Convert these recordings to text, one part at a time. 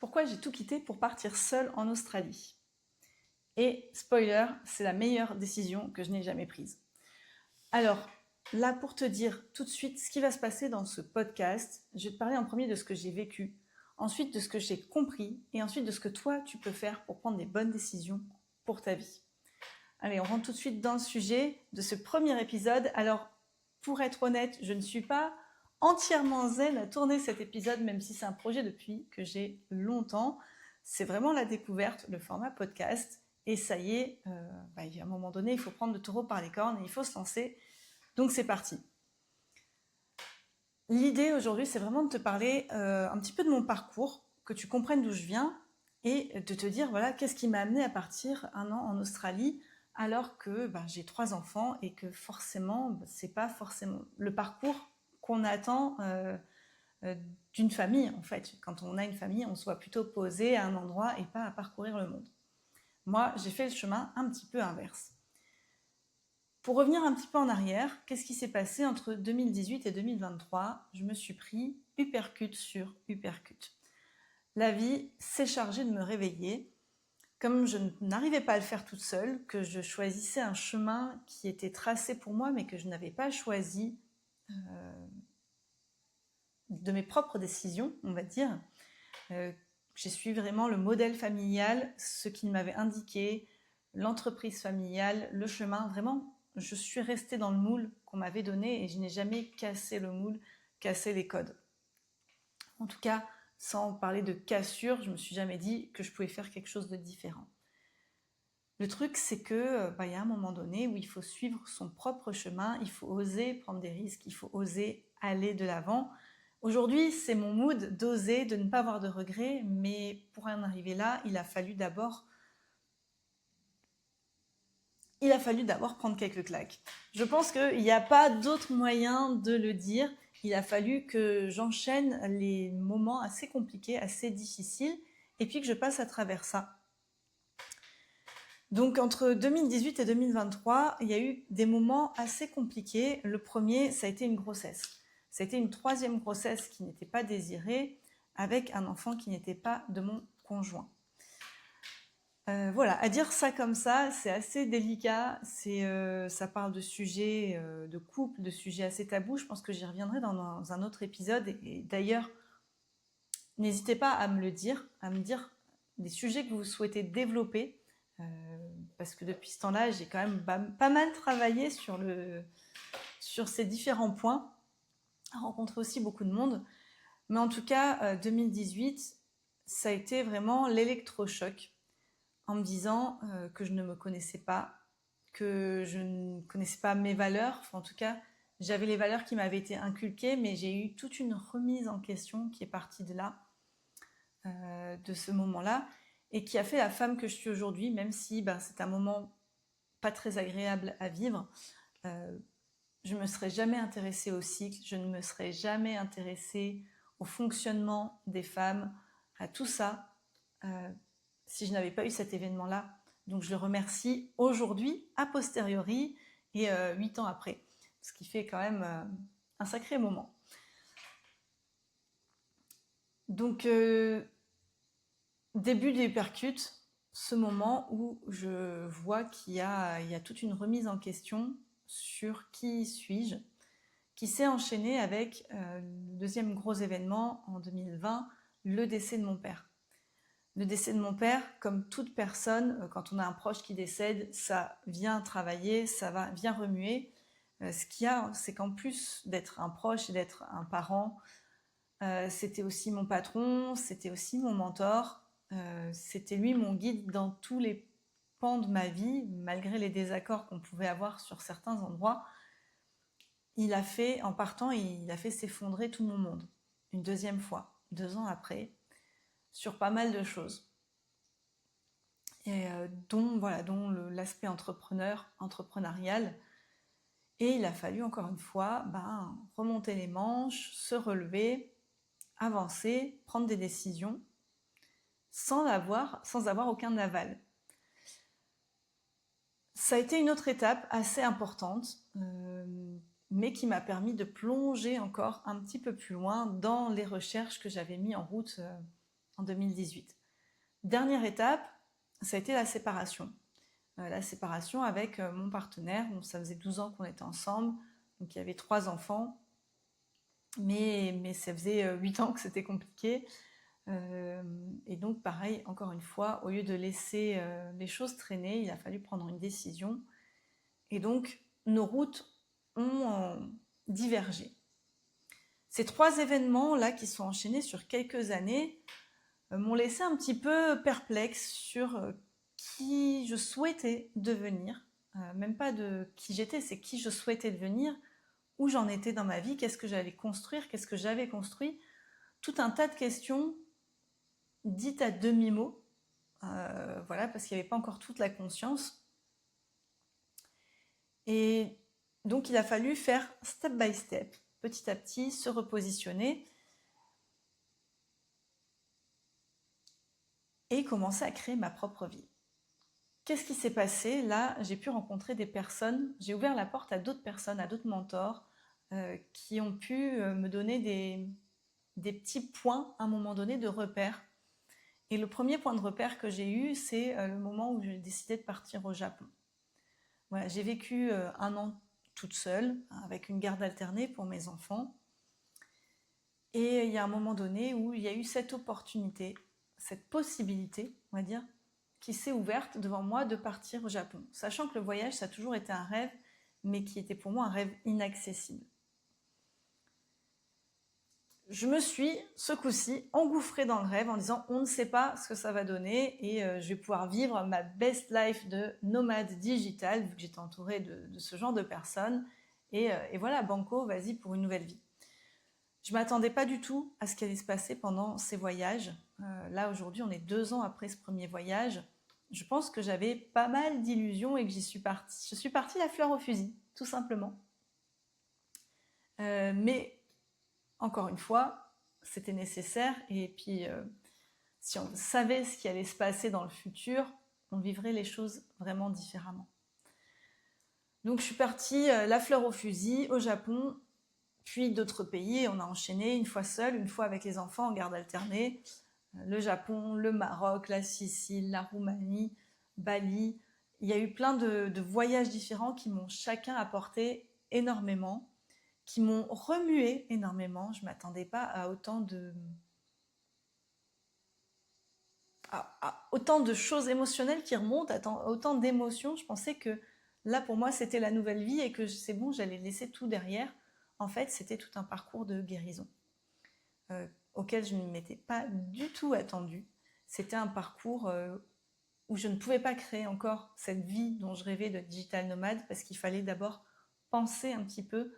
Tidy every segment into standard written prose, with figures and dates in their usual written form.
Pourquoi j'ai tout quitté pour partir seule en Australie? Et spoiler, c'est la meilleure décision que je n'ai jamais prise. Alors, là, pour te dire tout de suite ce qui va se passer dans ce podcast, je vais te parler en premier de ce que j'ai vécu, ensuite de ce que j'ai compris, et ensuite de ce que toi, tu peux faire pour prendre des bonnes décisions pour ta vie. Allez, on rentre tout de suite dans le sujet de ce premier épisode. Alors, pour être honnête, je ne suis pas entièrement zen à tourner cet épisode, même si c'est un projet depuis que j'ai longtemps. C'est vraiment la découverte, le format podcast. Et ça y est, à un moment donné, il faut prendre le taureau par les cornes et il faut se lancer. Donc c'est parti. L'idée aujourd'hui, c'est vraiment de te parler un petit peu de mon parcours, que tu comprennes d'où je viens et de te dire, voilà, qu'est-ce qui m'a amené à partir 1 an en Australie alors que j'ai 3 enfants et que forcément, c'est pas forcément le parcours qu'on attend d'une famille, en fait. Quand on a une famille, on se voit plutôt posé à un endroit et pas à parcourir le monde. Moi, j'ai fait le chemin un petit peu inverse. Pour revenir un petit peu en arrière, qu'est-ce qui s'est passé entre 2018 et 2023? Je me suis pris uppercut sur uppercut. La vie s'est chargée de me réveiller. Comme je n'arrivais pas à le faire toute seule, que je choisissais un chemin qui était tracé pour moi, mais que je n'avais pas choisi de mes propres décisions, on va dire. J'ai suivi vraiment le modèle familial, ce qu'il m'avait indiqué, l'entreprise familiale, le chemin. Vraiment, je suis restée dans le moule qu'on m'avait donné et je n'ai jamais cassé le moule, cassé les codes. En tout cas, sans parler de cassure, je me suis jamais dit que je pouvais faire quelque chose de différent. Le truc, c'est que y a un moment donné où il faut suivre son propre chemin, il faut oser prendre des risques, il faut oser aller de l'avant. Aujourd'hui, c'est mon mood d'oser, de ne pas avoir de regrets, mais pour en arriver là, il a fallu d'abord prendre quelques claques. Je pense qu'il n'y a pas d'autre moyen de le dire. Il a fallu que j'enchaîne les moments assez compliqués, assez difficiles, et puis que je passe à travers ça. Donc entre 2018 et 2023, il y a eu des moments assez compliqués. Le premier, ça a été une grossesse. Ça a été une 3e grossesse qui n'était pas désirée, avec un enfant qui n'était pas de mon conjoint. Voilà, à dire ça comme ça, c'est assez délicat. Ça parle de sujets de couple, de sujets assez tabous. Je pense que j'y reviendrai dans un autre épisode. Et d'ailleurs, n'hésitez pas à me le dire, à me dire des sujets que vous souhaitez développer. Parce que depuis ce temps-là, j'ai quand même pas mal travaillé sur ces différents points, rencontré aussi beaucoup de monde. Mais en tout cas, 2018, ça a été vraiment l'électrochoc en me disant que je ne me connaissais pas, que je ne connaissais pas mes valeurs. Enfin, en tout cas, j'avais les valeurs qui m'avaient été inculquées, mais j'ai eu toute une remise en question qui est partie de là, de ce moment-là, et qui a fait la femme que je suis aujourd'hui, même si c'est un moment pas très agréable à vivre. Je ne me serais jamais intéressée au cycle, je ne me serais jamais intéressée au fonctionnement des femmes, à tout ça, si je n'avais pas eu cet événement-là. Donc je le remercie aujourd'hui, a posteriori, et 8 ans après, ce qui fait quand même un sacré moment. Donc début des uppercuts, ce moment où je vois qu'il y a toute une remise en question sur qui suis-je, qui s'est enchaîné avec le 2e gros événement en 2020, le décès de mon père. Le décès de mon père, comme toute personne, quand on a un proche qui décède, ça vient travailler, vient remuer. Ce qu'il y a, c'est qu'en plus d'être un proche et d'être un parent, c'était aussi mon patron, c'était aussi mon mentor, c'était lui mon guide dans tous les pans de ma vie, malgré les désaccords qu'on pouvait avoir sur certains endroits. En partant, il a fait s'effondrer tout mon monde, une 2e fois, 2 ans après, sur pas mal de choses. Et dont l'aspect entrepreneurial. Et il a fallu encore une fois remonter les manches, se relever, avancer, prendre des décisions sans avoir aucun aval. Ça a été une autre étape assez importante, mais qui m'a permis de plonger encore un petit peu plus loin dans les recherches que j'avais mis en route en 2018. Dernière étape, ça a été la séparation. La séparation avec mon partenaire. Donc, ça faisait 12 ans qu'on était ensemble, donc il y avait 3 enfants, mais ça faisait 8 ans que c'était compliqué. Et donc pareil, encore une fois, au lieu de laisser les choses traîner, il a fallu prendre une décision. Et donc nos routes ont divergé. Ces 3 événements-là qui sont enchaînés sur quelques années m'ont laissé un petit peu perplexe sur qui je souhaitais devenir. Même pas de qui j'étais, c'est qui je souhaitais devenir, où j'en étais dans ma vie, qu'est-ce que j'allais construire, qu'est-ce que j'avais construit. Tout un tas de questions dites à demi-mot, voilà, parce qu'il n'y avait pas encore toute la conscience. Et donc il a fallu faire step by step, petit à petit, se repositionner et commencer à créer ma propre vie. Qu'est-ce qui s'est passé? Là, j'ai pu rencontrer des personnes, j'ai ouvert la porte à d'autres personnes, à d'autres mentors, qui ont pu me donner des petits points, à un moment donné, de repères. Et le premier point de repère que j'ai eu, c'est le moment où j'ai décidé de partir au Japon. Voilà, j'ai vécu 1 an toute seule, avec une garde alternée pour mes enfants. Et il y a un moment donné où il y a eu cette opportunité, cette possibilité, on va dire, qui s'est ouverte devant moi de partir au Japon. Sachant que le voyage, ça a toujours été un rêve, mais qui était pour moi un rêve inaccessible. Je me suis, ce coup-ci, engouffrée dans le rêve en disant on ne sait pas ce que ça va donner et je vais pouvoir vivre ma best life de nomade digital, vu que j'étais entourée de ce genre de personnes. Et voilà, banco, vas-y pour une nouvelle vie. Je ne m'attendais pas du tout à ce qui allait se passer pendant ces voyages. Là, aujourd'hui, on est 2 ans après ce premier voyage. Je pense que j'avais pas mal d'illusions et que j'y suis partie. Je suis partie la fleur au fusil, tout simplement. Mais encore une fois, c'était nécessaire. Et puis, si on savait ce qui allait se passer dans le futur, on vivrait les choses vraiment différemment. Donc, je suis partie la fleur au fusil au Japon, puis d'autres pays. On a enchaîné une fois seule, une fois avec les enfants en garde alternée. Le Japon, le Maroc, la Sicile, la Roumanie, Bali. Il y a eu plein de voyages différents qui m'ont chacun apporté énormément, qui m'ont remué énormément. Je ne m'attendais pas à autant de choses émotionnelles qui remontent, à autant d'émotions. Je pensais que là, pour moi, c'était la nouvelle vie et que c'est bon, j'allais laisser tout derrière. En fait, c'était tout un parcours de guérison auquel je ne m'étais pas du tout attendue. C'était un parcours où je ne pouvais pas créer encore cette vie dont je rêvais de digital nomade parce qu'il fallait d'abord penser un petit peu,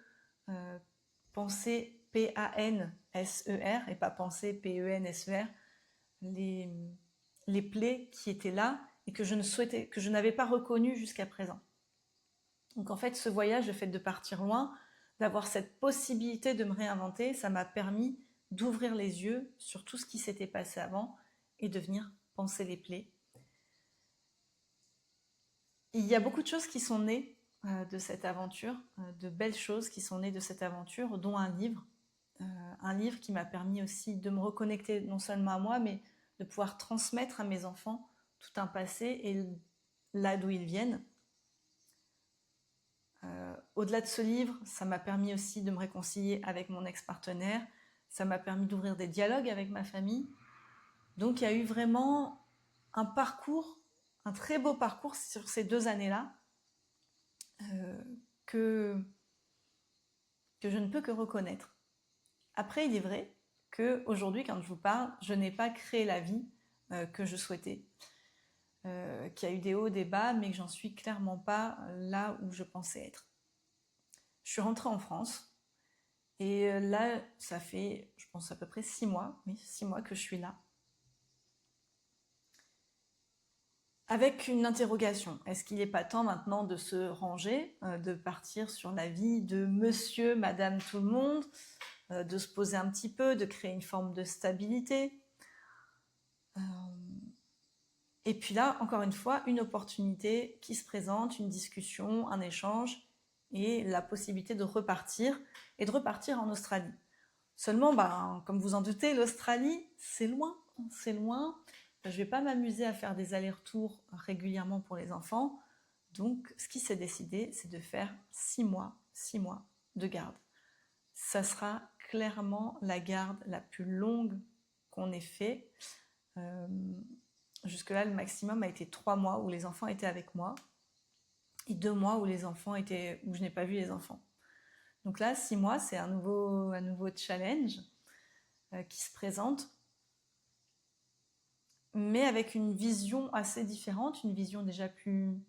penser P-A-N-S-E-R et pas penser P-E-N-S-E-R, les plaies qui étaient là et que je n'avais pas reconnues jusqu'à présent. Donc en fait, ce voyage, le fait de partir loin, d'avoir cette possibilité de me réinventer, ça m'a permis d'ouvrir les yeux sur tout ce qui s'était passé avant et de venir penser les plaies. Il y a beaucoup de choses qui sont nées de cette aventure, de belles choses qui sont nées de cette aventure, dont un livre qui m'a permis aussi de me reconnecter non seulement à moi, mais de pouvoir transmettre à mes enfants tout un passé et là d'où ils viennent. Au-delà de ce livre, ça m'a permis aussi de me réconcilier avec mon ex-partenaire, ça m'a permis d'ouvrir des dialogues avec ma famille. Donc il y a eu vraiment un parcours, un très beau parcours sur ces 2 années-là, que je ne peux que reconnaître. Après, il est vrai qu'aujourd'hui, quand je vous parle, je n'ai pas créé la vie que je souhaitais, qu'il y a eu des hauts, des bas, mais que j'en suis clairement pas là où je pensais être. Je suis rentrée en France et là, ça fait, je pense, à peu près 6 mois, oui, 6 mois que je suis là. Avec une interrogation, est-ce qu'il n'est pas temps maintenant de se ranger, de partir sur la vie de monsieur, madame, tout le monde, de se poser un petit peu, de créer une forme de stabilité. Et puis là, encore une fois, une opportunité qui se présente, une discussion, un échange et la possibilité de repartir et de repartir en Australie. Seulement, comme vous en doutez, l'Australie, c'est loin, c'est loin, je vais pas m'amuser à faire des allers-retours régulièrement pour les enfants. Donc, ce qui s'est décidé, c'est de faire 6 mois de garde. Ça sera clairement la garde la plus longue qu'on ait fait. Euh, Jusque-là, le maximum a été 3 mois où les enfants étaient avec moi et 2 mois où où je n'ai pas vu les enfants. Donc là, 6 mois, c'est un nouveau challenge qui se présente, mais avec une vision assez différente, une vision déjà plus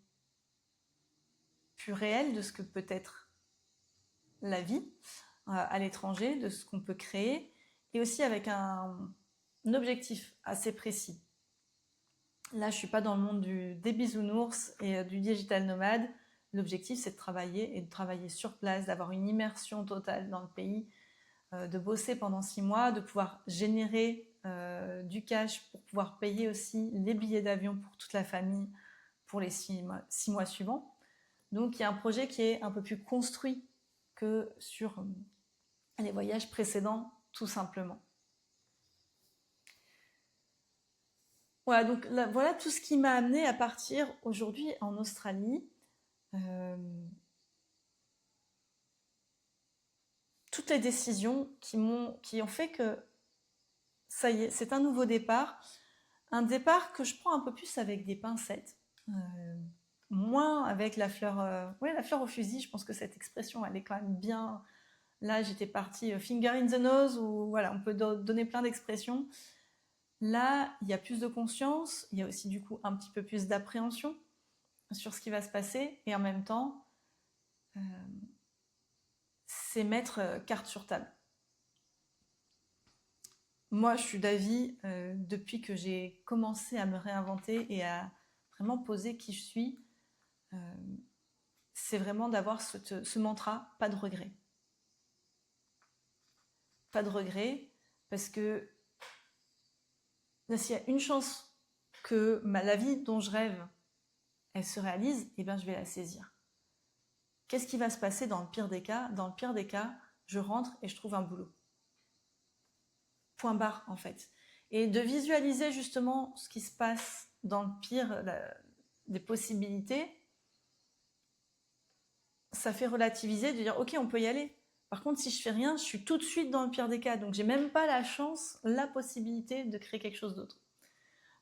réelle de ce que peut être la vie à l'étranger, de ce qu'on peut créer, et aussi avec un objectif assez précis. Là, je suis pas dans le monde des bisounours et du digital nomade. L'objectif, c'est de travailler sur place, d'avoir une immersion totale dans le pays, de bosser pendant 6 mois, de pouvoir générer du cash pour pouvoir payer aussi les billets d'avion pour toute la famille pour les 6 mois suivants. Donc, il y a un projet qui est un peu plus construit que sur les voyages précédents, tout simplement. Voilà, donc là, voilà tout ce qui m'a amené à partir aujourd'hui en Australie. Euh, Toutes les décisions qui ont fait que ça y est, c'est un nouveau départ. Un départ que je prends un peu plus avec des pincettes. Moins avec la fleur, la fleur au fusil. Je pense que cette expression, elle est quand même bien. Là, j'étais partie finger in the nose, ou voilà, on peut donner plein d'expressions. Là, il y a plus de conscience, il y a aussi du coup un petit peu plus d'appréhension sur ce qui va se passer, et en même temps, c'est mettre carte sur table. Moi, je suis d'avis, depuis que j'ai commencé à me réinventer et à vraiment poser qui je suis, c'est vraiment d'avoir ce mantra, pas de regret. Pas de regret, parce que là, s'il y a une chance que la vie dont je rêve, elle se réalise, eh bien, je vais la saisir. Qu'est-ce qui va se passer dans le pire des cas? Dans le pire des cas, je rentre et je trouve un boulot. Point barre, en fait. Et de visualiser justement ce qui se passe dans le pire des possibilités, ça fait relativiser, de dire ok, on peut y aller. Par contre, si je fais rien, je suis tout de suite dans le pire des cas. Donc, j'ai même pas la chance, la possibilité de créer quelque chose d'autre.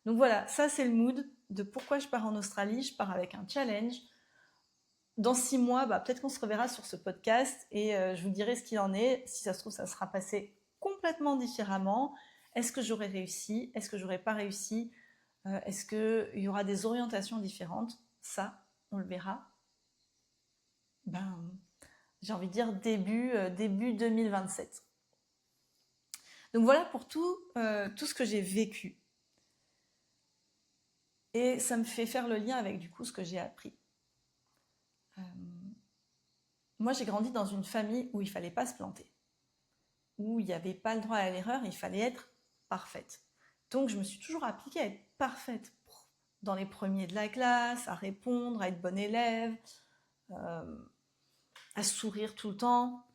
Donc voilà, ça c'est le mood de pourquoi je pars en Australie. Je pars avec un challenge. Dans 6 mois, peut-être qu'on se reverra sur ce podcast et je vous dirai ce qu'il en est. Si ça se trouve, ça sera passé complètement différemment. Est-ce que j'aurai réussi? Est-ce que j'aurai pas réussi? Est-ce qu'il y aura des orientations différentes? Ça, on le verra. J'ai envie de dire début 2027. Donc voilà pour tout ce que j'ai vécu. Et ça me fait faire le lien avec du coup ce que j'ai appris. Moi, j'ai grandi dans une famille où il fallait pas se planter, où il n'y avait pas le droit à l'erreur, il fallait être parfaite. Donc, je me suis toujours appliquée à être parfaite dans les premiers de la classe, à répondre, à être bonne élève, à sourire tout le temps.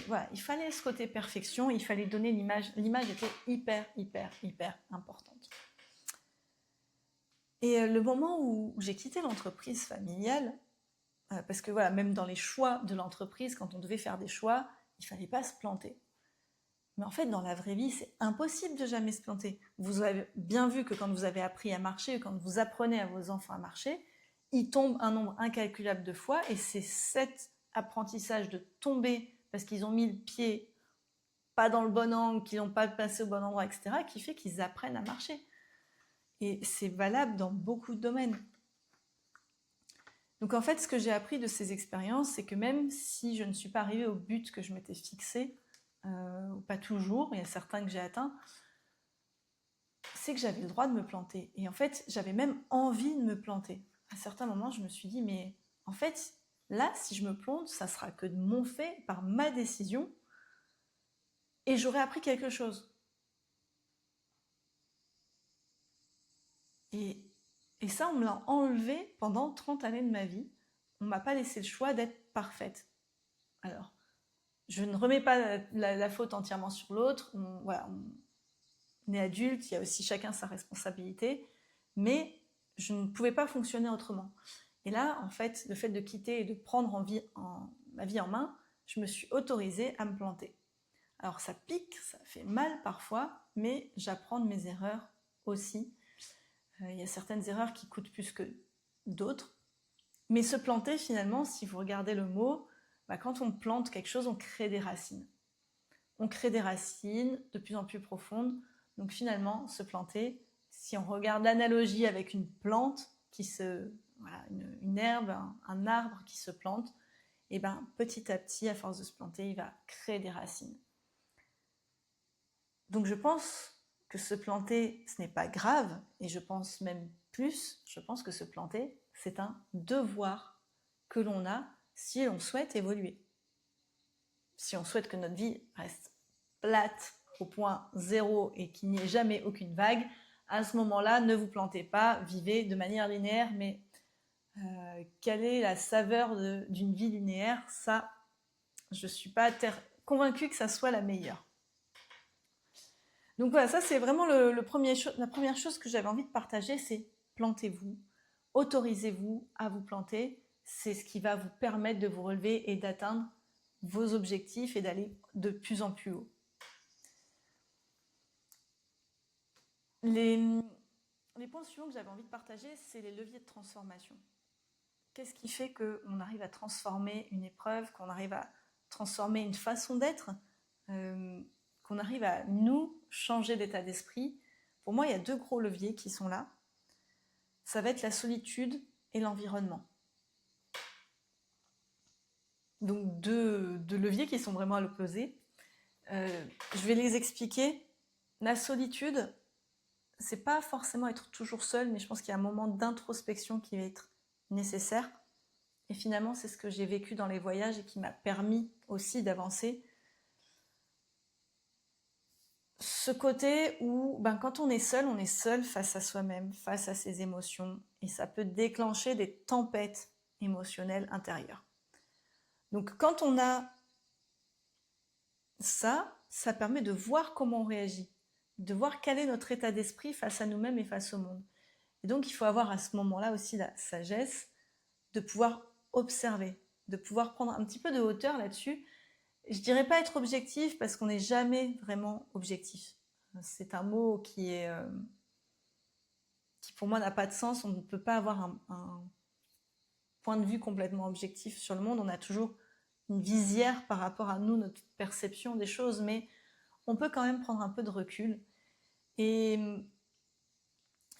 Voilà, il fallait ce côté perfection, il fallait donner l'image. L'image était hyper, hyper, hyper importante. Et le moment où j'ai quitté l'entreprise familiale, parce que voilà, même dans les choix de l'entreprise, quand on devait faire des choix, il fallait pas se planter. Mais en fait, dans la vraie vie, c'est impossible de jamais se planter. Vous avez bien vu que quand vous avez appris à marcher, quand vous apprenez à vos enfants à marcher, ils tombent un nombre incalculable de fois, et c'est cet apprentissage de tomber parce qu'ils ont mis le pied pas dans le bon angle, qu'ils n'ont pas passé au bon endroit, etc., qui fait qu'ils apprennent à marcher. Et c'est valable dans beaucoup de domaines. Donc en fait, ce que j'ai appris de ces expériences, c'est que même si je ne suis pas arrivée au but que je m'étais fixé, ou pas toujours, il y a certains que j'ai atteints, c'est que j'avais le droit de me planter. Et en fait, j'avais même envie de me planter. À certains moments, je me suis dit, mais en fait, là, si je me plante, ça sera que de mon fait, par ma décision, et j'aurais appris quelque chose. Et ça, on me l'a enlevé pendant 30 années de ma vie. On m'a pas laissé le choix d'être parfaite. Alors, je ne remets pas la faute entièrement sur l'autre. Voilà, est adulte, il y a aussi chacun sa responsabilité, mais je ne pouvais pas fonctionner autrement. Et là, en fait, le fait de quitter et de prendre ma vie en main, je me suis autorisée à me planter. Alors ça pique, ça fait mal parfois, mais j'apprends de mes erreurs aussi. Il y a certaines erreurs qui coûtent plus que d'autres. Mais se planter, finalement, si vous regardez le mot, quand on plante quelque chose, on crée des racines. On crée des racines de plus en plus profondes. Donc finalement, se planter, si on regarde l'analogie avec une plante une herbe, un arbre qui se plante, et petit à petit, à force de se planter, il va créer des racines. Donc je pense que se planter, ce n'est pas grave, et je pense même plus, je pense que se planter, c'est un devoir que l'on a si on souhaite évoluer. Si on souhaite que notre vie reste plate au point zéro et qu'il n'y ait jamais aucune vague, à ce moment-là, ne vous plantez pas, vivez de manière linéaire, mais quelle est la saveur d'une vie linéaire? Ça, je ne suis pas convaincue que ça soit la meilleure. Donc voilà, ça c'est vraiment la première chose que j'avais envie de partager, c'est plantez-vous, autorisez-vous à vous planter, c'est ce qui va vous permettre de vous relever et d'atteindre vos objectifs et d'aller de plus en plus haut. Les points suivants que j'avais envie de partager, c'est les leviers de transformation. Qu'est-ce qui fait qu'on arrive à transformer une épreuve, qu'on arrive à transformer une façon d'être, qu'on arrive à nous changer d'état d'esprit? Pour moi, il y a 2 gros leviers qui sont là. Ça va être la solitude et l'environnement. Donc 2 leviers qui sont vraiment à l'opposé. Je vais les expliquer. La solitude, c'est pas forcément être toujours seul, mais je pense qu'il y a un moment d'introspection qui va être nécessaire. Et finalement, c'est ce que j'ai vécu dans les voyages et qui m'a permis aussi d'avancer. Ce côté où, quand on est seul face à soi-même, face à ses émotions, et ça peut déclencher des tempêtes émotionnelles intérieures. Donc quand on a ça permet de voir comment on réagit, de voir quel est notre état d'esprit face à nous-mêmes et face au monde. Et donc il faut avoir à ce moment-là aussi la sagesse de pouvoir observer, de pouvoir prendre un petit peu de hauteur là-dessus. Je dirais pas être objectif parce qu'on n'est jamais vraiment objectif. C'est un mot qui pour moi n'a pas de sens. On ne peut pas avoir un point de vue complètement objectif sur le monde. On a toujours une visière par rapport à nous, notre perception des choses, mais on peut quand même prendre un peu de recul. Et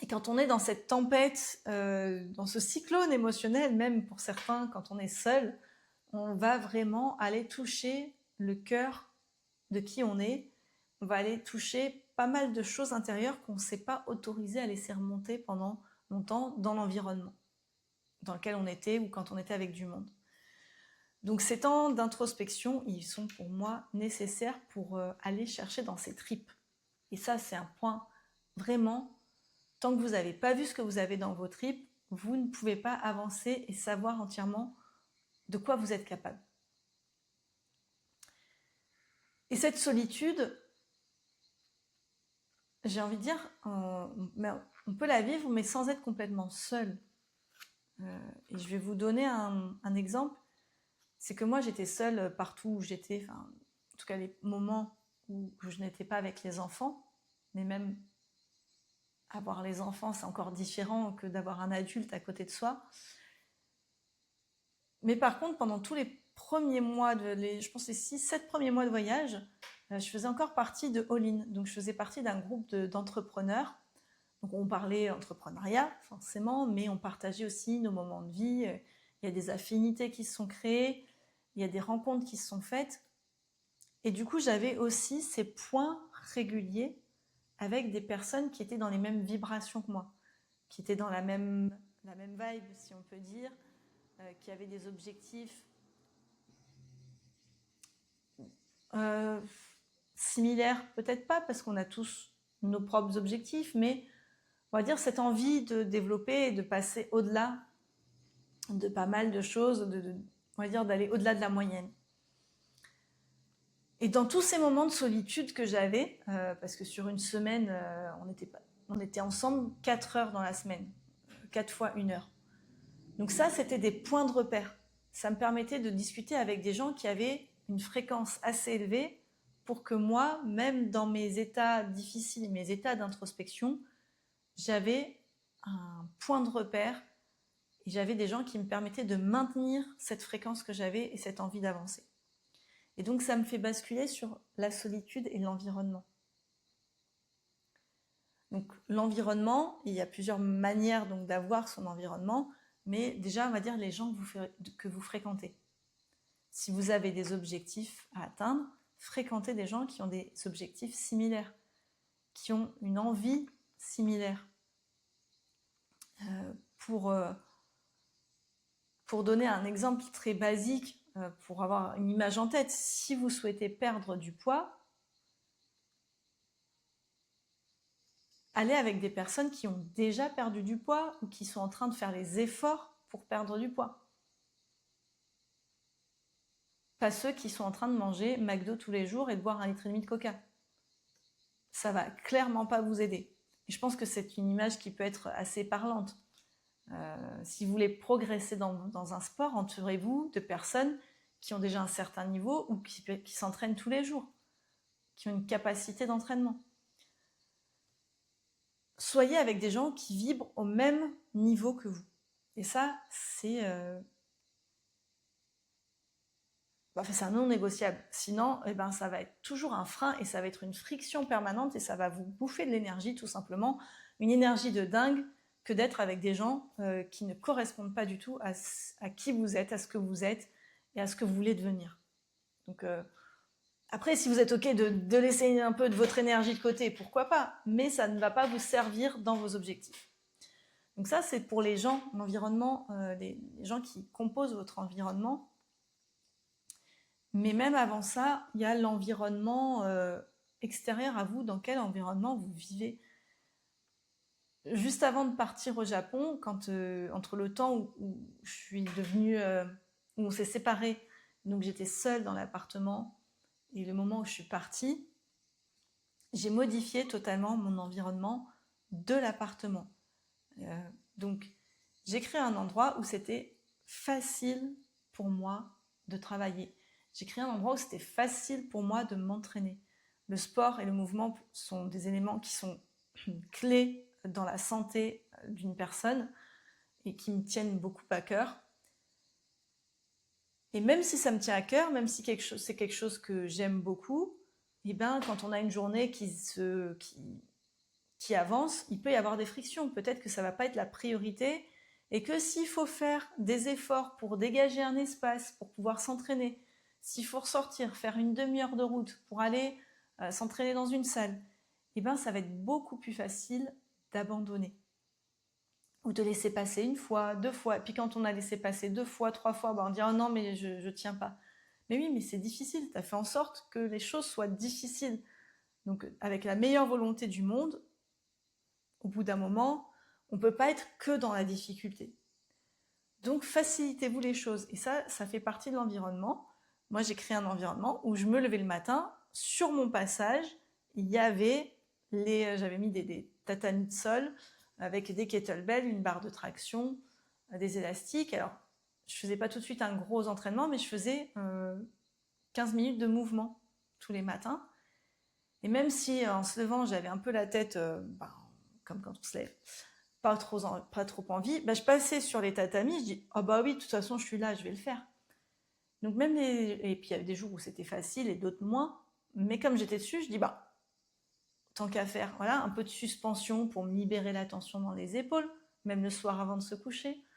quand on est dans cette tempête, dans ce cyclone émotionnel, même pour certains, quand on est seul, on va vraiment aller toucher le cœur de qui on est. On va aller toucher pas mal de choses intérieures qu'on ne s'est pas autorisé à laisser remonter pendant longtemps dans l'environnement dans lequel on était ou quand on était avec du monde. Donc ces temps d'introspection, ils sont pour moi nécessaires pour aller chercher dans ses tripes. Et ça, c'est un point vraiment, tant que vous n'avez pas vu ce que vous avez dans vos tripes, vous ne pouvez pas avancer et savoir entièrement de quoi vous êtes capable. Et cette solitude, j'ai envie de dire, on peut la vivre, mais sans être complètement seul. Et je vais vous donner un exemple. C'est que moi, j'étais seule partout où j'étais, en tout cas les moments où je n'étais pas avec les enfants, mais même avoir les enfants, c'est encore différent que d'avoir un adulte à côté de soi. Mais par contre, pendant tous les premiers mois, je pense les 6-7 premiers mois de voyage, je faisais encore partie de All In. Donc je faisais partie d'un groupe d'entrepreneurs. Donc on parlait entrepreneuriat forcément, mais on partageait aussi nos moments de vie. Il y a des affinités qui se sont créées, il y a des rencontres qui se sont faites. Et du coup, j'avais aussi ces points réguliers avec des personnes qui étaient dans les mêmes vibrations que moi, qui étaient dans la même vibe, si on peut dire, qui avaient des objectifs similaires, peut-être pas, parce qu'on a tous nos propres objectifs, mais on va dire cette envie de développer et de passer au-delà de pas mal de choses, on va dire d'aller au-delà de la moyenne. Et dans tous ces moments de solitude que j'avais, parce que sur une semaine, on était ensemble 4 heures dans la semaine, 4 fois 1 heure. Donc ça, c'était des points de repère. Ça me permettait de discuter avec des gens qui avaient une fréquence assez élevée pour que moi, même dans mes états difficiles, mes états d'introspection, j'avais un point de repère et j'avais des gens qui me permettaient de maintenir cette fréquence que j'avais et cette envie d'avancer. Et donc ça me fait basculer sur la solitude et l'environnement. Donc l'environnement, il y a plusieurs manières donc d'avoir son environnement, mais déjà on va dire les gens que vous fréquentez. Si vous avez des objectifs à atteindre, fréquentez des gens qui ont des objectifs similaires, qui ont une envie similaire. Pour donner un exemple très basique, pour avoir une image en tête, si vous souhaitez perdre du poids, allez avec des personnes qui ont déjà perdu du poids ou qui sont en train de faire les efforts pour perdre du poids. Pas ceux qui sont en train de manger McDo tous les jours et de boire 1,5 litre de coca. Ça va clairement pas vous aider. Et je pense que c'est une image qui peut être assez parlante. Si vous voulez progresser dans un sport, entourez-vous de personnes qui ont déjà un certain niveau ou qui s'entraînent tous les jours, qui ont une capacité d'entraînement. Soyez avec des gens qui vibrent au même niveau que vous. Et ça, c'est un non négociable. Sinon, ça va être toujours un frein et ça va être une friction permanente et ça va vous bouffer de l'énergie, tout simplement. Une énergie de dingue que d'être avec des gens qui ne correspondent pas du tout à qui vous êtes, à ce que vous êtes et à ce que vous voulez devenir. Donc, après, si vous êtes OK de laisser un peu de votre énergie de côté, pourquoi pas, mais ça ne va pas vous servir dans vos objectifs. Donc ça, c'est pour les gens, l'environnement, les gens qui composent votre environnement. Mais même avant ça, il y a l'environnement extérieur à vous, dans quel environnement vous vivez. Juste avant de partir au Japon, entre le temps où je suis devenue, où on s'est séparés, donc j'étais seule dans l'appartement, et le moment où je suis partie, j'ai modifié totalement mon environnement de l'appartement. Donc j'ai créé un endroit où c'était facile pour moi de travailler. J'ai créé un endroit où c'était facile pour moi de m'entraîner. Le sport et le mouvement sont des éléments qui sont clés dans la santé d'une personne et qui me tiennent beaucoup à cœur. Et même si ça me tient à cœur, même si c'est quelque chose que j'aime beaucoup, quand on a une journée qui avance, il peut y avoir des frictions. Peut-être que ça ne va pas être la priorité et que s'il faut faire des efforts pour dégager un espace, pour pouvoir s'entraîner, s'il faut ressortir, faire une demi-heure de route pour aller s'entraîner dans une salle, ça va être beaucoup plus facile d'abandonner. Ou de laisser passer 1 fois, 2 fois. Et puis quand on a laissé passer 2 fois, 3 fois, on dit « Oh non, mais je ne tiens pas ». Mais oui, mais c'est difficile. Tu as fait en sorte que les choses soient difficiles. Donc avec la meilleure volonté du monde, au bout d'un moment, on ne peut pas être que dans la difficulté. Donc facilitez-vous les choses. Et ça fait partie de l'environnement. Moi, j'ai créé un environnement où je me levais le matin. Sur mon passage, il y avait j'avais mis des tatamis de sol avec des kettlebells, une barre de traction, des élastiques. Alors, je faisais pas tout de suite un gros entraînement, mais je faisais 15 minutes de mouvement tous les matins. Et même si en se levant, j'avais un peu la tête, comme quand on se lève, pas trop envie, je passais sur les tatamis, je dis « Ah bah oui, de toute façon, je suis là, je vais le faire ». Donc même et puis il y avait des jours où c'était facile et d'autres moins, mais comme j'étais dessus, je dis tant qu'à faire, voilà, un peu de suspension pour me libérer la tension dans les épaules, même le soir avant de se coucher.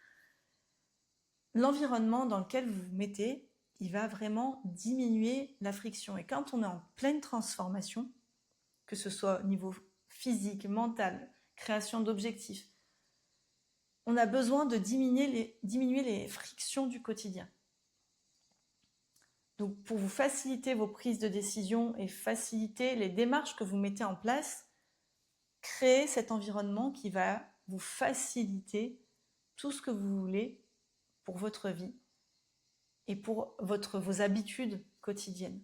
L'environnement dans lequel vous vous mettez, il va vraiment diminuer la friction. Et quand on est en pleine transformation, que ce soit au niveau physique, mental, création d'objectifs, on a besoin de diminuer les frictions du quotidien. Donc pour vous faciliter vos prises de décision et faciliter les démarches que vous mettez en place, créez cet environnement qui va vous faciliter tout ce que vous voulez pour votre vie et pour vos habitudes quotidiennes.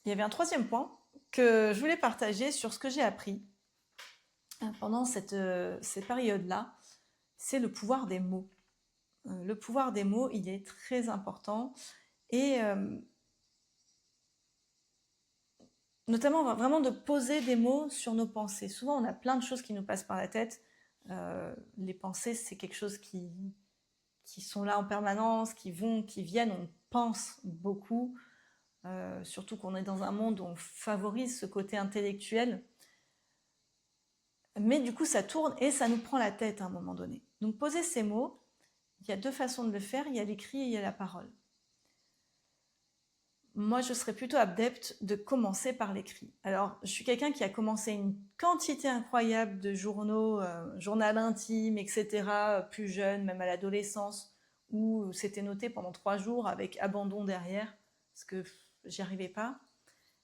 il y avait un troisième point que je voulais partager sur ce que j'ai appris pendant cette période-là, c'est le pouvoir des mots. Le pouvoir des mots, il est très important et notamment vraiment de poser des mots sur nos pensées. Souvent, on a plein de choses qui nous passent par la tête. Les pensées, c'est quelque chose qui sont là en permanence, qui vont, qui viennent, on pense beaucoup, surtout qu'on est dans un monde où on favorise ce côté intellectuel. Mais du coup, ça tourne et ça nous prend la tête à un moment donné. Donc, poser ces mots, il y a deux façons de le faire, il y a l'écrit et il y a la parole. Moi, je serais plutôt adepte de commencer par l'écrit. Alors, je suis quelqu'un qui a commencé une quantité incroyable de journaux, journal intime, etc., plus jeune, même à l'adolescence, où c'était noté pendant 3 jours avec abandon derrière, parce que j'y arrivais pas.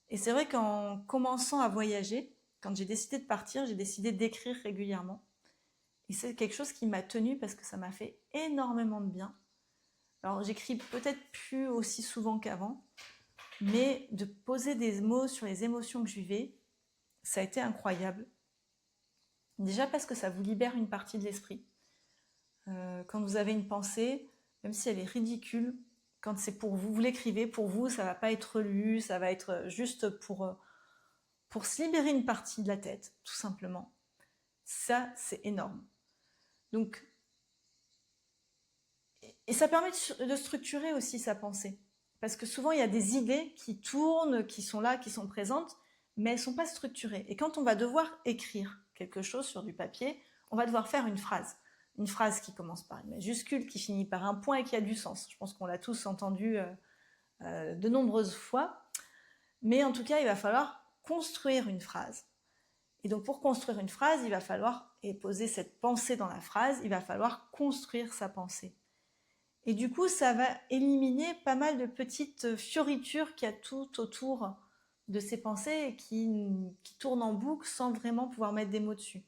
Et c'est vrai qu'en commençant à voyager, quand j'ai décidé de partir, j'ai décidé d'écrire régulièrement. Et c'est quelque chose qui m'a tenue parce que ça m'a fait énormément de bien. Alors, j'écris peut-être plus aussi souvent qu'avant, mais de poser des mots sur les émotions que je vivais, ça a été incroyable. Déjà parce que ça vous libère une partie de l'esprit. Quand vous avez une pensée, même si elle est ridicule, quand c'est pour vous, vous l'écrivez, pour vous, ça va pas être lu, ça va être juste pour se libérer une partie de la tête, tout simplement. Ça, c'est énorme. Donc, et ça permet de structurer aussi sa pensée. Parce que souvent, il y a des idées qui tournent, qui sont là, qui sont présentes, mais elles ne sont pas structurées. Et quand on va devoir écrire quelque chose sur du papier, on va devoir faire une phrase. Une phrase qui commence par une majuscule, qui finit par un point et qui a du sens. Je pense qu'on l'a tous entendu de nombreuses fois. Mais en tout cas, il va falloir construire une phrase. Et donc, pour construire une phrase, il va falloir, et poser cette pensée dans la phrase, il va falloir construire sa pensée. Et du coup, ça va éliminer pas mal de petites fioritures qu'il y a tout autour de ces pensées et qui tournent en boucle sans vraiment pouvoir mettre des mots dessus.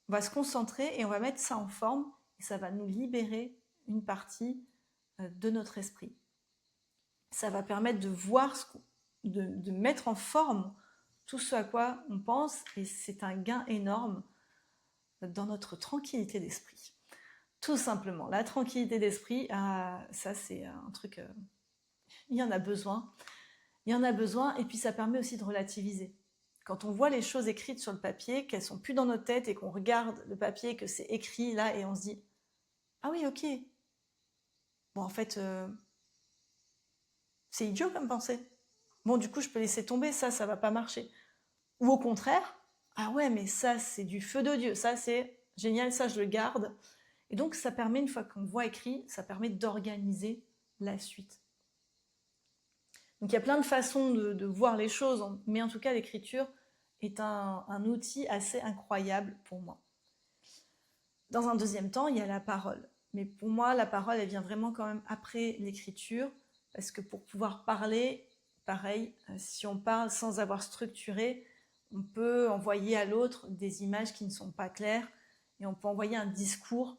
On va se concentrer et on va mettre ça en forme et ça va nous libérer une partie de notre esprit. Ça va permettre de voir, de mettre en forme tout ce à quoi on pense et c'est un gain énorme dans notre tranquillité d'esprit. Tout simplement, la tranquillité d'esprit, ça c'est un truc, il y en a besoin. Il y en a besoin et puis ça permet aussi de relativiser. Quand on voit les choses écrites sur le papier, qu'elles sont plus dans notre tête et qu'on regarde le papier, que c'est écrit là et on se dit « Ah oui, ok. Bon, en fait, c'est idiot comme pensée. Bon, du coup, je peux laisser tomber, ça va pas marcher. » Ou au contraire, « Ah ouais, mais ça, c'est du feu de Dieu. Ça, c'est génial, ça, je le garde. » Et donc, ça permet, une fois qu'on voit écrit, ça permet d'organiser la suite. Donc, il y a plein de façons de voir les choses, mais en tout cas, l'écriture est un outil assez incroyable pour moi. Dans un deuxième temps, il y a la parole. Mais pour moi, la parole, elle vient vraiment quand même après l'écriture, parce que pour pouvoir parler, pareil, si on parle sans avoir structuré, on peut envoyer à l'autre des images qui ne sont pas claires, et on peut envoyer un discours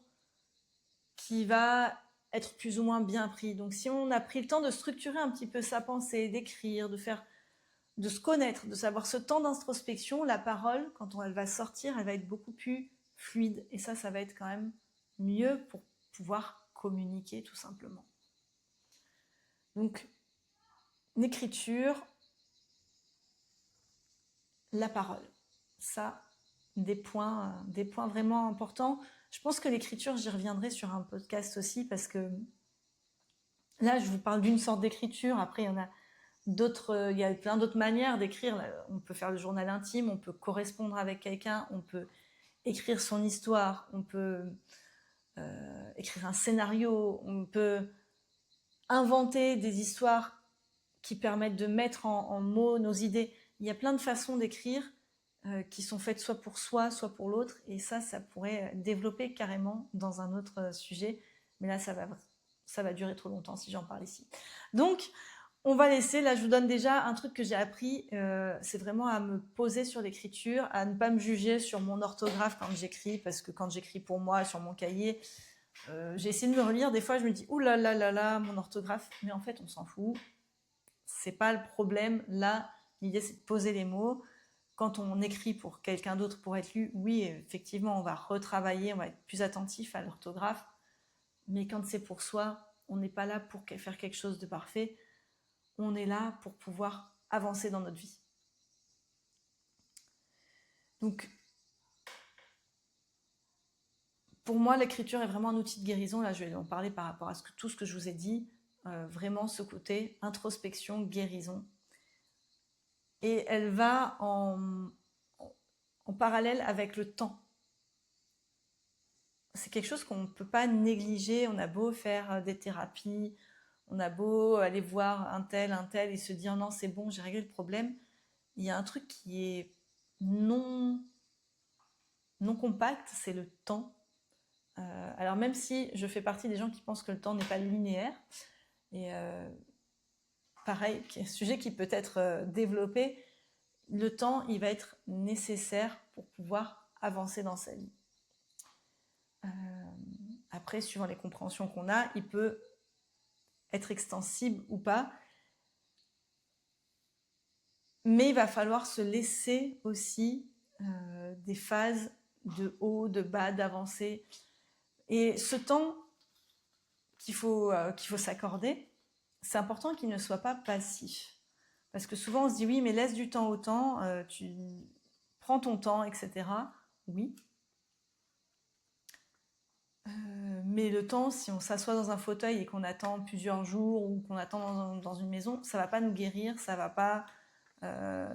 qui va être plus ou moins bien pris. Donc si on a pris le temps de structurer un petit peu sa pensée, d'écrire, de se connaître, de savoir ce temps d'introspection, la parole, quand elle va sortir, elle va être beaucoup plus fluide. Et ça va être quand même mieux pour pouvoir communiquer tout simplement. Donc, l'écriture, la parole. Ça, des points vraiment importants. Je pense que l'écriture, j'y reviendrai sur un podcast aussi parce que là, je vous parle d'une sorte d'écriture. Après, il y a plein d'autres manières d'écrire. On peut faire le journal intime, on peut correspondre avec quelqu'un, on peut écrire son histoire, on peut écrire un scénario, on peut inventer des histoires qui permettent de mettre en mots nos idées. Il y a plein de façons d'écrire qui sont faites soit pour soi, soit pour l'autre. Et ça pourrait développer carrément dans un autre sujet. Mais là, ça va durer trop longtemps si j'en parle ici. Donc, on va laisser. Là, je vous donne déjà un truc que j'ai appris. C'est vraiment à me poser sur l'écriture, à ne pas me juger sur mon orthographe quand j'écris. Parce que quand j'écris pour moi, sur mon cahier, j'ai essayé de me relire. Des fois, je me dis « Ouh là là là là, mon orthographe !» Mais en fait, on s'en fout. c'est pas le problème. Là, l'idée, c'est de poser les mots. Quand on écrit pour quelqu'un d'autre pour être lu, oui, effectivement, on va retravailler, on va être plus attentif à l'orthographe. Mais quand c'est pour soi, on n'est pas là pour faire quelque chose de parfait. On est là pour pouvoir avancer dans notre vie. Donc, pour moi, l'écriture est vraiment un outil de guérison. Là, je vais en parler par rapport à tout ce que je vous ai dit. Vraiment, ce côté introspection, guérison. Et elle va en parallèle avec le temps. C'est quelque chose qu'on ne peut pas négliger. On a beau faire des thérapies, on a beau aller voir un tel, et se dire non, c'est bon, j'ai réglé le problème. Il y a un truc qui est non compact, c'est le temps. Alors même si je fais partie des gens qui pensent que le temps n'est pas linéaire, et pareil, un sujet qui peut être développé, le temps, il va être nécessaire pour pouvoir avancer dans sa vie. Après, suivant les compréhensions qu'on a, il peut être extensible ou pas. Mais il va falloir se laisser aussi des phases de haut, de bas, d'avancée. Et ce temps qu'il faut s'accorder, c'est important qu'il ne soit pas passif. Parce que souvent on se dit oui, mais laisse du temps au temps, tu prends ton temps, etc. Oui. Mais le temps, si on s'assoit dans un fauteuil et qu'on attend plusieurs jours ou qu'on attend dans une maison, ça ne va pas nous guérir, ça ne va pas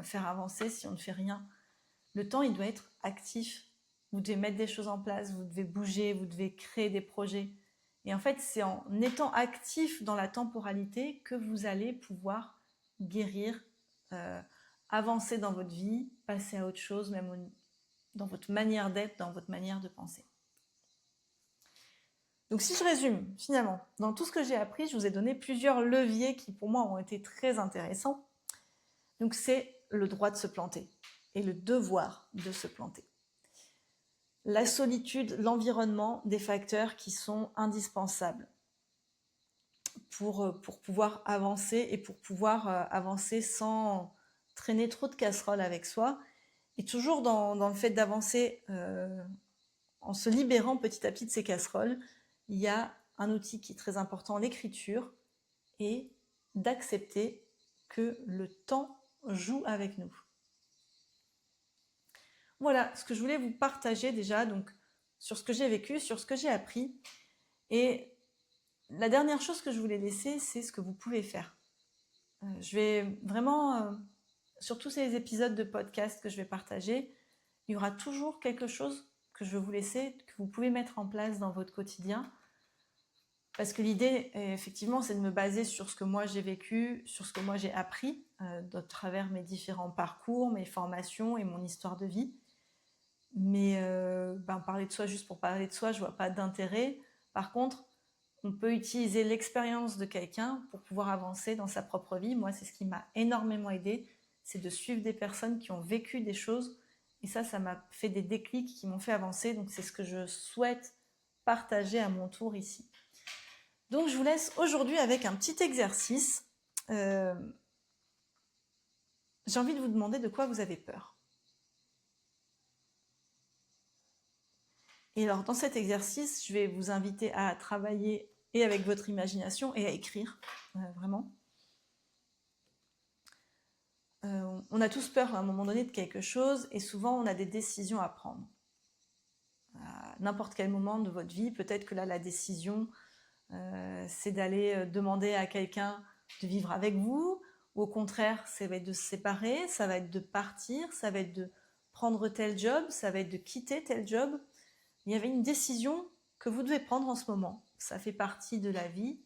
faire avancer si on ne fait rien. Le temps, il doit être actif. Vous devez mettre des choses en place, vous devez bouger, vous devez créer des projets. Et en fait, c'est en étant actif dans la temporalité que vous allez pouvoir guérir, avancer dans votre vie, passer à autre chose, même dans votre manière d'être, dans votre manière de penser. Donc si je résume, finalement, dans tout ce que j'ai appris, je vous ai donné plusieurs leviers qui pour moi ont été très intéressants. Donc c'est le droit de se planter et le devoir de se planter. La solitude, l'environnement, des facteurs qui sont indispensables pour pouvoir avancer et pour pouvoir avancer sans traîner trop de casseroles avec soi. Et toujours dans le fait d'avancer en se libérant petit à petit de ces casseroles, il y a un outil qui est très important, l'écriture, et d'accepter que le temps joue avec nous. Voilà ce que je voulais vous partager déjà, donc sur ce que j'ai vécu, sur ce que j'ai appris. Et la dernière chose que je voulais laisser, c'est ce que vous pouvez faire. Je vais vraiment, sur tous ces épisodes de podcast que je vais partager, il y aura toujours quelque chose que je vais vous laisser, que vous pouvez mettre en place dans votre quotidien. Parce que l'idée, effectivement, c'est de me baser sur ce que moi j'ai vécu, sur ce que moi j'ai appris, de travers mes différents parcours, mes formations et mon histoire de vie. Mais parler de soi juste pour parler de soi, je vois pas d'intérêt. Par contre, on peut utiliser l'expérience de quelqu'un pour pouvoir avancer dans sa propre vie. Moi, c'est ce qui m'a énormément aidé, c'est de suivre des personnes qui ont vécu des choses. Et ça m'a fait des déclics qui m'ont fait avancer. Donc, c'est ce que je souhaite partager à mon tour ici. Donc, je vous laisse aujourd'hui avec un petit exercice. J'ai envie de vous demander de quoi vous avez peur. Et alors, dans cet exercice, je vais vous inviter à travailler et avec votre imagination et à écrire, vraiment. On a tous peur à un moment donné de quelque chose et souvent on a des décisions à prendre. À n'importe quel moment de votre vie, peut-être que là, la décision, c'est d'aller demander à quelqu'un de vivre avec vous, ou au contraire, ça va être de se séparer, ça va être de partir, ça va être de prendre tel job, ça va être de quitter tel job. Il y avait une décision que vous devez prendre en ce moment. Ça fait partie de la vie.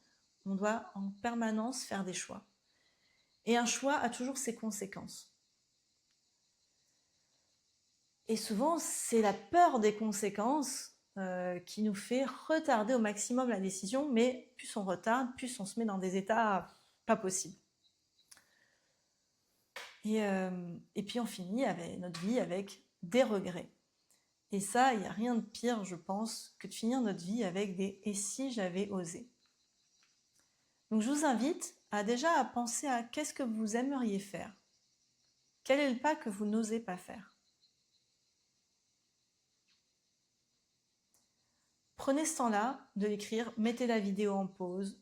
On doit en permanence faire des choix. Et un choix a toujours ses conséquences. Et souvent, c'est la peur des conséquences qui nous fait retarder au maximum la décision, mais plus on retarde, plus on se met dans des états pas possibles. Et puis on finit avec notre vie avec des regrets. Et ça, il n'y a rien de pire, je pense, que de finir notre vie avec des « et si j'avais osé ». Donc je vous invite à penser à qu'est-ce que vous aimeriez faire. Quel est le pas que vous n'osez pas faire? Prenez ce temps-là de l'écrire, mettez la vidéo en pause,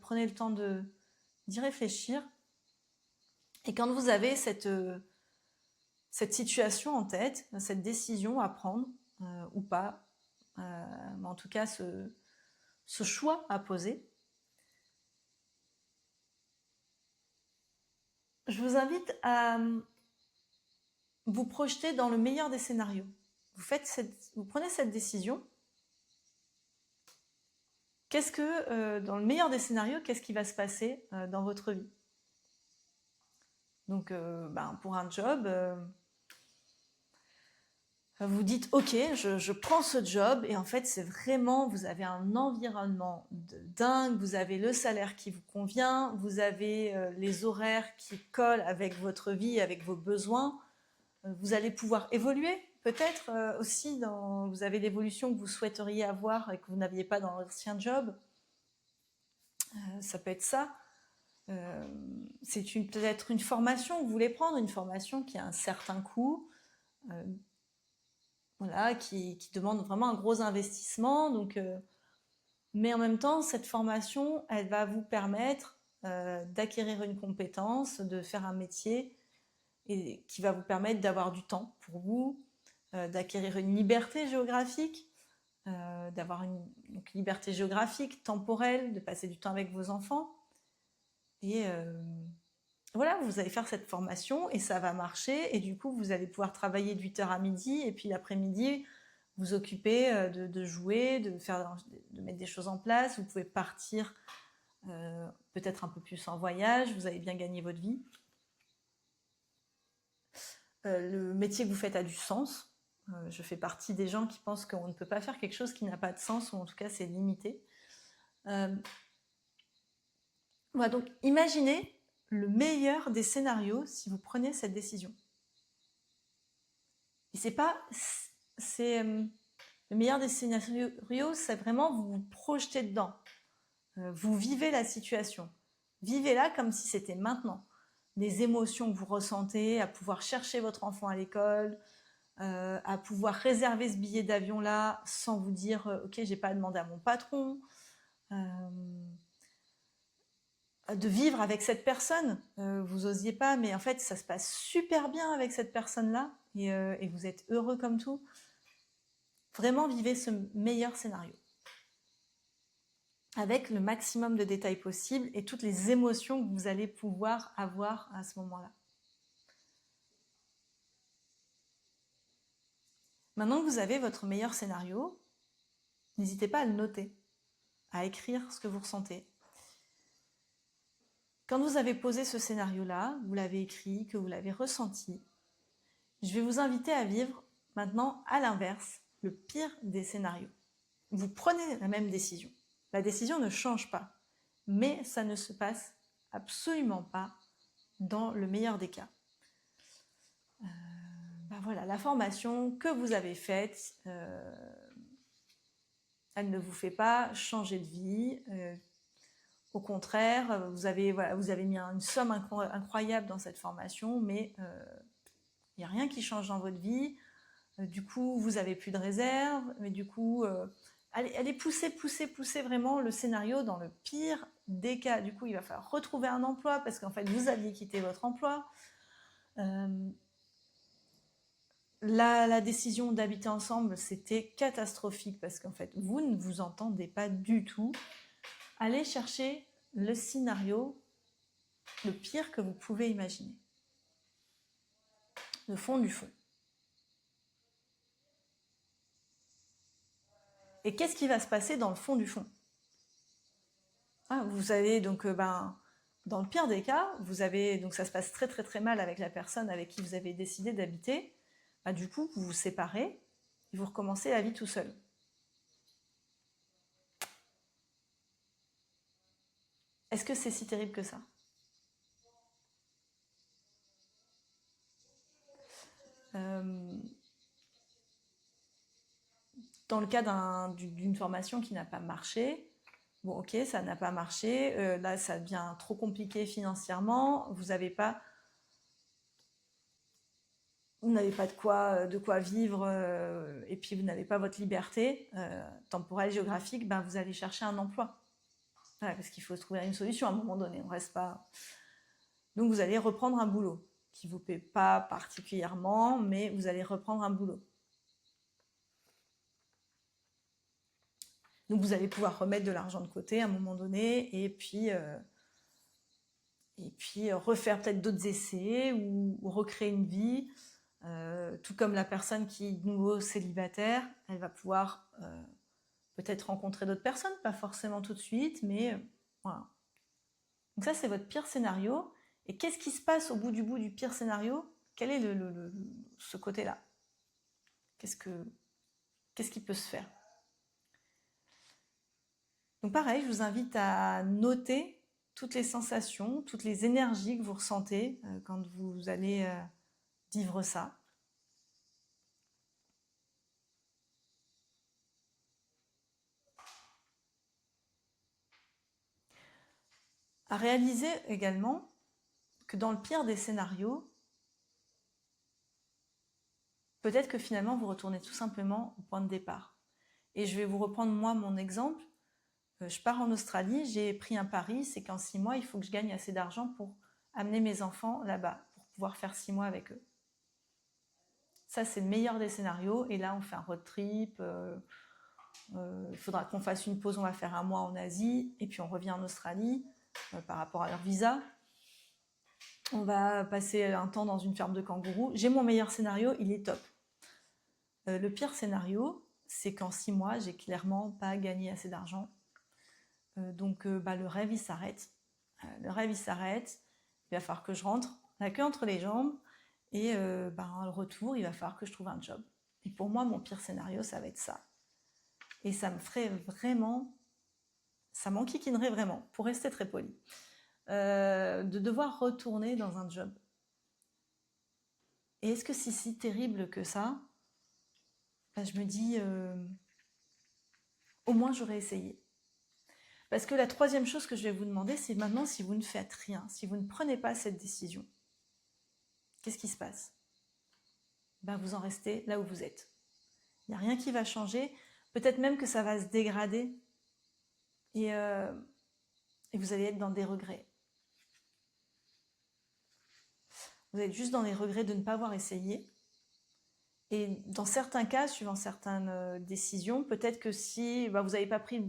prenez le temps d'y réfléchir. Et quand vous avez cette situation en tête, cette décision à prendre, ou pas, mais en tout cas ce choix à poser, je vous invite à vous projeter dans le meilleur des scénarios. Vous prenez cette décision. Dans le meilleur des scénarios, qu'est-ce qui va se passer dans votre vie? Donc, pour un job, vous dites ok, je prends ce job et en fait c'est vraiment, vous avez un environnement de dingue, vous avez le salaire qui vous convient, vous avez les horaires qui collent avec votre vie, avec vos besoins, vous allez pouvoir évoluer peut-être aussi, vous avez l'évolution que vous souhaiteriez avoir et que vous n'aviez pas dans l'ancien job, ça peut être ça. C'est peut-être une formation que vous voulez prendre, une formation qui a un certain coût, voilà, qui demande vraiment un gros investissement. Donc, mais en même temps, cette formation, elle va vous permettre d'acquérir une compétence, de faire un métier et qui va vous permettre d'avoir du temps pour vous, d'acquérir une liberté géographique, d'avoir une liberté géographique, temporelle, de passer du temps avec vos enfants. Et voilà, vous allez faire cette formation et ça va marcher. Et du coup, vous allez pouvoir travailler de 8h à midi et puis l'après-midi, vous occuper de jouer, de mettre des choses en place. Vous pouvez partir peut-être un peu plus en voyage. Vous avez bien gagné votre vie. Le métier que vous faites a du sens. Je fais partie des gens qui pensent qu'on ne peut pas faire quelque chose qui n'a pas de sens, ou en tout cas c'est limité. Voilà, donc imaginez le meilleur des scénarios si vous prenez cette décision. Et le meilleur des scénarios, c'est vraiment vous vous projetez dedans. Vous vivez la situation. Vivez-la comme si c'était maintenant. Les émotions que vous ressentez, à pouvoir chercher votre enfant à l'école, à pouvoir réserver ce billet d'avion-là sans vous dire ok, j'ai pas demandé à mon patron. De vivre avec cette personne, vous osiez pas, mais en fait ça se passe super bien avec cette personne-là et vous êtes heureux comme tout. Vraiment vivez ce meilleur scénario avec le maximum de détails possible et toutes les émotions que vous allez pouvoir avoir à ce moment-là. Maintenant que vous avez votre meilleur scénario, n'hésitez pas à le noter, à écrire ce que vous ressentez. Quand vous avez posé ce scénario-là, vous l'avez écrit, que vous l'avez ressenti, je vais vous inviter à vivre maintenant à l'inverse, le pire des scénarios. Vous prenez la même décision. La décision ne change pas, mais ça ne se passe absolument pas dans le meilleur des cas. Voilà, la formation que vous avez faite, elle ne vous fait pas changer de vie. Au contraire, vous avez mis une somme incroyable dans cette formation, mais il n'y a rien qui change dans votre vie. Du coup, vous n'avez plus de réserve, mais du coup, allez pousser vraiment le scénario dans le pire des cas. Du coup, il va falloir retrouver un emploi parce qu'en fait, vous aviez quitté votre emploi. La décision d'habiter ensemble, c'était catastrophique parce qu'en fait, vous ne vous entendez pas du tout. Allez chercher le scénario le pire que vous pouvez imaginer. Le fond du fond. Et qu'est-ce qui va se passer dans le fond du fond? Vous avez donc, dans le pire des cas, donc ça se passe très très très mal avec la personne avec qui vous avez décidé d'habiter. Du coup, vous vous séparez et vous recommencez la vie tout seul. Est-ce que c'est si terrible que ça? Dans le cas d'une formation qui n'a pas marché, Bon, ok, ça n'a pas marché. Là, ça devient trop compliqué financièrement. Vous n'avez pas de quoi vivre et puis vous n'avez pas votre liberté temporelle, géographique, ben vous allez chercher un emploi. Voilà, parce qu'il faut trouver une solution à un moment donné. On reste pas. Donc vous allez reprendre un boulot qui vous paie pas particulièrement, mais vous allez reprendre un boulot. Donc vous allez pouvoir remettre de l'argent de côté à un moment donné et puis refaire peut-être d'autres essais ou recréer une vie. Tout comme la personne qui est nouveau célibataire, elle va pouvoir peut-être rencontrer d'autres personnes, pas forcément tout de suite, mais voilà. Donc ça, c'est votre pire scénario. Et qu'est-ce qui se passe au bout du pire scénario? Quel est ce côté-là? Qu'est-ce qui peut se faire? Donc pareil, je vous invite à noter toutes les sensations, toutes les énergies que vous ressentez quand vous allez vivre ça. À réaliser également que dans le pire des scénarios, peut-être que finalement vous retournez tout simplement au point de départ. Et je vais vous reprendre moi mon exemple. Je pars en Australie, j'ai pris un pari, c'est qu'en 6 mois, il faut que je gagne assez d'argent pour amener mes enfants là-bas, pour pouvoir faire 6 mois avec eux. Ça, c'est le meilleur des scénarios. Et là, on fait un road trip. Il faudra qu'on fasse une pause, on va faire un mois en Asie, et puis on revient en Australie par rapport à leur visa. On va passer un temps dans une ferme de kangourous. J'ai mon meilleur scénario, il est top. Le pire scénario, c'est qu'en 6 mois, j'ai clairement pas gagné assez d'argent. Donc le rêve, il s'arrête. Le rêve, il s'arrête. Il va falloir que je rentre la queue entre les jambes. Et le retour, il va falloir que je trouve un job. Et pour moi, mon pire scénario, ça va être ça. Et ça me ferait vraiment... Ça m'enquiquinerait vraiment, pour rester très poli. De devoir retourner dans un job. Et est-ce que c'est si terrible que ça? Je me dis, au moins j'aurais essayé. Parce que la troisième chose que je vais vous demander, c'est maintenant si vous ne faites rien, si vous ne prenez pas cette décision, qu'est-ce qui se passe? Vous en restez là où vous êtes. Il n'y a rien qui va changer. Peut-être même que ça va se dégrader. Et vous allez être dans des regrets. Vous êtes juste dans les regrets de ne pas avoir essayé. Et dans certains cas, suivant certaines décisions, peut-être que si vous n'avez pas pris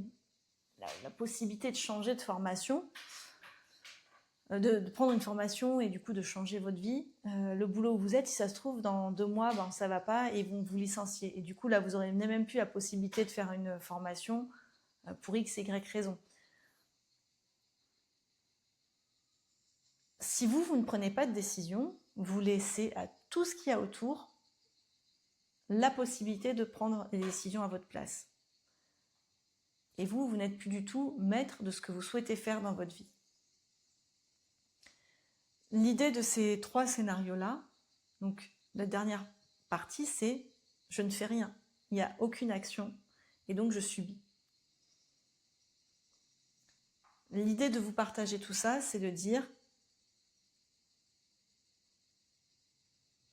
la possibilité de changer de formation, de prendre une formation et du coup de changer votre vie, le boulot où vous êtes, si ça se trouve, dans 2 mois, ça va pas et ils vont vous licencier. Et du coup, là, vous n'aurez même plus la possibilité de faire une formation pour X, Y raison. Si vous ne prenez pas de décision, vous laissez à tout ce qu'il y a autour la possibilité de prendre des décisions à votre place. Et vous n'êtes plus du tout maître de ce que vous souhaitez faire dans votre vie. L'idée de ces 3 scénarios-là, donc la dernière partie, c'est je ne fais rien. Il n'y a aucune action et donc je subis. L'idée de vous partager tout ça, c'est de dire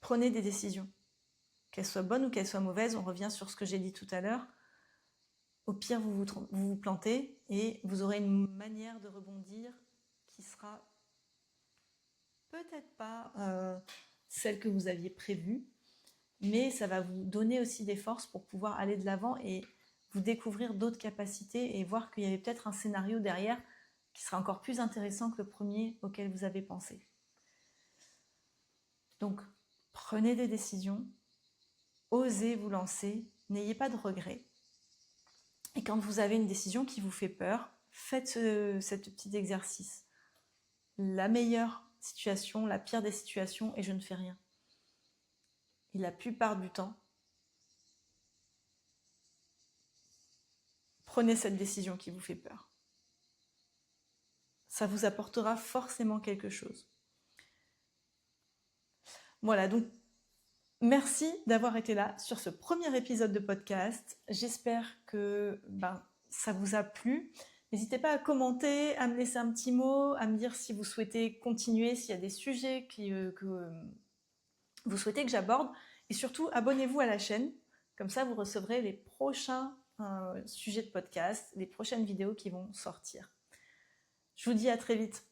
prenez des décisions. Qu'elles soient bonnes ou qu'elles soient mauvaises, on revient sur ce que j'ai dit tout à l'heure. Au pire, vous vous plantez et vous aurez une manière de rebondir qui sera peut-être pas celle que vous aviez prévue, mais ça va vous donner aussi des forces pour pouvoir aller de l'avant et vous découvrir d'autres capacités et voir qu'il y avait peut-être un scénario derrière qui sera encore plus intéressant que le premier auquel vous avez pensé. Donc, prenez des décisions, osez vous lancer, n'ayez pas de regrets. Et quand vous avez une décision qui vous fait peur, faites ce petit exercice. La meilleure situation, la pire des situations, et je ne fais rien. Et la plupart du temps, prenez cette décision qui vous fait peur. Ça vous apportera forcément quelque chose. Voilà, donc merci d'avoir été là sur ce premier épisode de podcast. J'espère que ça vous a plu. N'hésitez pas à commenter, à me laisser un petit mot, à me dire si vous souhaitez continuer, s'il y a des sujets que vous souhaitez que j'aborde. Et surtout, abonnez-vous à la chaîne. Comme ça, vous recevrez les prochains sujets de podcast, les prochaines vidéos qui vont sortir. Je vous dis à très vite.